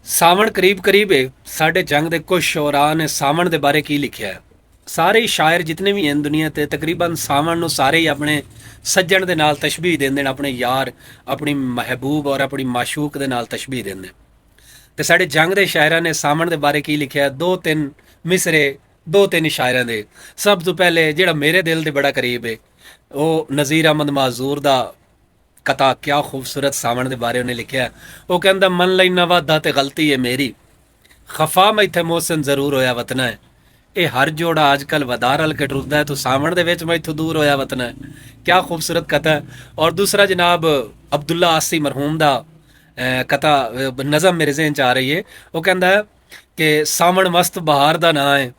ਸਾਵਣ ਕਰੀਬ ਕਰੀਬ ਹੈ। ਸਾਡੇ ਜੰਗ ਦੇ ਕੁਝ ਸ਼ੋਰਾਂ ਨੇ ਸਾਵਣ ਦੇ ਬਾਰੇ ਕੀ ਲਿਖਿਆ ਹੈ। ਸਾਰੇ ਹੀ ਸ਼ਾਇਰ ਜਿਤਨੇ ਵੀ ਹਨ ਦੁਨੀਆ ਤੇ ਤਕਰੀਬਨ ਸਾਵਣ ਨੂੰ ਸਾਰੇ ਹੀ ਆਪਣੇ ਸੱਜਣ ਦੇ ਨਾਲ ਤਸ਼ਬੀਹ ਦਿੰਦੇ ਨੇ, ਆਪਣੇ ਯਾਰ, ਆਪਣੀ ਮਹਿਬੂਬ ਔਰ ਆਪਣੀ ਮਾਸ਼ੂਕ ਦੇ ਨਾਲ ਤਸ਼ਬੀਹ ਦਿੰਦੇ। ਤੇ ਸਾਡੇ ਜੰਗ ਦੇ ਸ਼ਾਇਰਾਂ ਨੇ ਸਾਵਣ ਦੇ ਬਾਰੇ ਕੀ ਲਿਖਿਆ, ਦੋ ਤਿੰਨ ਮਿਸਰੇ ਦੋ ਤਿੰਨ ਸ਼ਾਇਰਾਂ ਦੇ। ਸਭ ਤੋਂ ਪਹਿਲੇ ਜਿਹੜਾ ਮੇਰੇ ਦਿਲ ਦੇ ਬੜਾ ਕਰੀਬ ਹੈ ਉਹ ਨਜ਼ੀਰ ਅਹਿਮਦ ਮਾਜ਼ੂਰ ਦਾ ਕਤਾ, ਕਿਆ ਖੂਬਸੂਰਤ ਸਾਵਣ ਦੇ ਬਾਰੇ ਉਹਨੇ ਲਿਖਿਆ। ਉਹ ਕਹਿੰਦਾ, ਮਨ ਲੈਣਾ ਵਾਦਾ ਤੇ ਗਲਤੀ ਹੈ ਮੇਰੀ, ਖਫਾ ਮੈਥੇ ਮੋਹਸਨ ਜ਼ਰੂਰ ਹੋਇਆ ਵਤਨਾ ਹੈ। ਇਹ ਹਰ ਜੋੜਾ ਅੱਜ ਕੱਲ ਵਧਾ ਰਲ ਕੇ ਟੁਰਦਾ ਹੈ, ਤੂੰ ਸਾਵਣ ਦੇ ਵਿੱਚ ਮੈਥੋਂ ਦੂਰ ਹੋਇਆ ਵਤਨਾ ਹੈ। ਕਿਆ ਖੂਬਸੂਰਤ ਕਤਾ ਹੈ। ਔਰ ਦੂਸਰਾ ਜਨਾਬ ਅਬਦੁੱਲਾ ਆਸੀ ਮਰਹੂਮ ਦਾ ਕਤਾ ਨਜ਼ਮ ਮੇਰੇ ਜ਼ਿਹਨ 'ਚ ਆ ਰਹੀ ਹੈ। ਉਹ ਕਹਿੰਦਾ ਹੈ ਕਿ ਸਾਵਣ ਮਸਤ ਬਹਾਰ ਦਾ ਨਾਂ ਹੈ,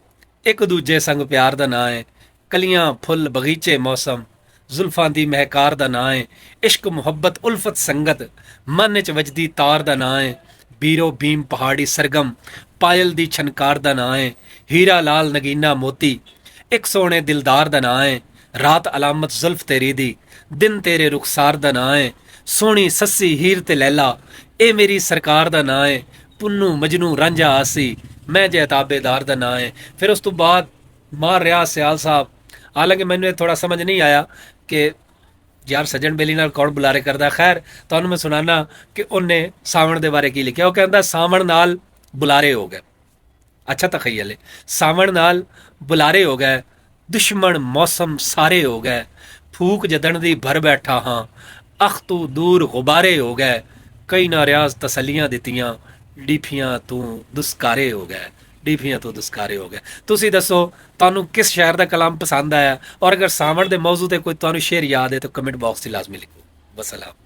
ਇੱਕ ਦੂਜੇ ਸੰਗ ਪਿਆਰ ਦਾ ਨਾਂ ਹੈ, ਕਲੀਆਂ ਫੁੱਲ ਬਗੀਚੇ ਮੌਸਮ, ਜ਼ੁਲਫਾਂ ਦੀ ਮਹਿਕਾਰ ਦਾ ਨਾਂ ਹੈ, ਇਸ਼ਕ ਮੁਹੱਬਤ ਉਲਫਤ ਸੰਗਤ, ਮਨ 'ਚ ਵਜਦੀ ਤਾਰ ਦਾ ਨਾਂ ਹੈ, ਬੀਰੋ ਬੀਮ ਪਹਾੜੀ ਸਰਗਮ, ਪਾਇਲ ਦੀ ਛਨਕਾਰ ਦਾ ਨਾਂ ਹੈ, ਹੀਰਾ ਲਾਲ ਨਗੀਨਾ ਮੋਤੀ, ਇੱਕ ਸੋਹਣੇ ਦਿਲਦਾਰ ਦਾ ਨਾਂ ਹੈ, ਰਾਤ ਅਲਾਮਤ ਜ਼ੁਲਫ ਤੇਰੀ ਦੀ, ਦਿਨ ਤੇਰੇ ਰੁਖਸਾਰ ਦਾ ਨਾਂ ਹੈ, ਸੋਹਣੀ ਸੱਸੀ ਹੀਰ ਤੇ ਲੈਲਾ, ਇਹ ਮੇਰੀ ਸਰਕਾਰ ਦਾ ਨਾਂ ਹੈ, ਪੁੰਨੂ ਮਜਨੂ ਰਾਂਝਾ ਆਸੀ, ਮੈਂ ਜੇ ਤਾਬੇਦਾਰ ਦਾ ਨਾਂ ਹੈ। ਫਿਰ ਉਸ ਤੋਂ ਬਾਅਦ ਮਾਰ ਰਿਹਾ ਸਿਆਲ ਸਾਹਿਬ। ਹਾਲਾਂਕਿ ਮੈਨੂੰ ਇਹ ਥੋੜਾ ਸਮਝ ਨਹੀਂ ਆਇਆ ਕਿ ਯਾਰ ਸੱਜਣ ਬੇਲੀ ਨਾਲ ਕੌਣ ਬੁਲਾਰੇ ਕਰਦਾ। ਖੈਰ ਤੁਹਾਨੂੰ ਮੈਂ ਸੁਣਾਨਾ ਕਿ ਉਹਨੇ ਸਾਵਣ ਦੇ ਬਾਰੇ ਕੀ ਲਿਖਿਆ। ਉਹ ਕਹਿੰਦਾ, ਸਾਵਣ ਨਾਲ ਬੁਲਾਰੇ ਹੋ ਗਏ। ਅੱਛਾ ਤਖਯਲ ਹੈ। ਸਾਵਣ ਨਾਲ ਬੁਲਾਰੇ ਹੋ ਗਏ, ਦੁਸ਼ਮਣ ਮੌਸਮ ਸਾਰੇ ਹੋ ਗਏ, ਫੂਕ ਜਦਣ ਦੀ ਭਰ ਬੈਠਾ ਹਾਂ, ਅਖ ਤੂੰ ਦੂਰ ਗੁਬਾਰੇ ਹੋ ਗਏ, ਕਈ ਨਾ ਰਿਆਜ਼ ਤਸੱਲੀਆਂ ਦਿੱਤੀਆਂ, ਡੀਫੀਆਂ ਤੂੰ ਦੁਸਕਾਰੇ ਹੋ ਗਏ, ਡੀਫੀਆਂ ਤੋਂ ਦੁਸਕਾਰੇ ਹੋ ਗਏ। ਤੁਸੀਂ ਦੱਸੋ ਤੁਹਾਨੂੰ ਕਿਸ ਸ਼ਾਇਰ ਦਾ ਕਲਾਮ ਪਸੰਦ ਆਇਆ, ਔਰ ਅਗਰ ਸਾਵਣ ਦੇ ਮੌਜੂ ਤੇ ਕੋਈ ਤੁਹਾਨੂੰ ਸ਼ੇਰ ਯਾਦ ਹੈ ਤਾਂ ਕਮੈਂਟ ਬਾਕਸ 'ਚ ਲਾਜ਼ਮੀ ਲਿਖੋ। ਵਸਲਾਮ।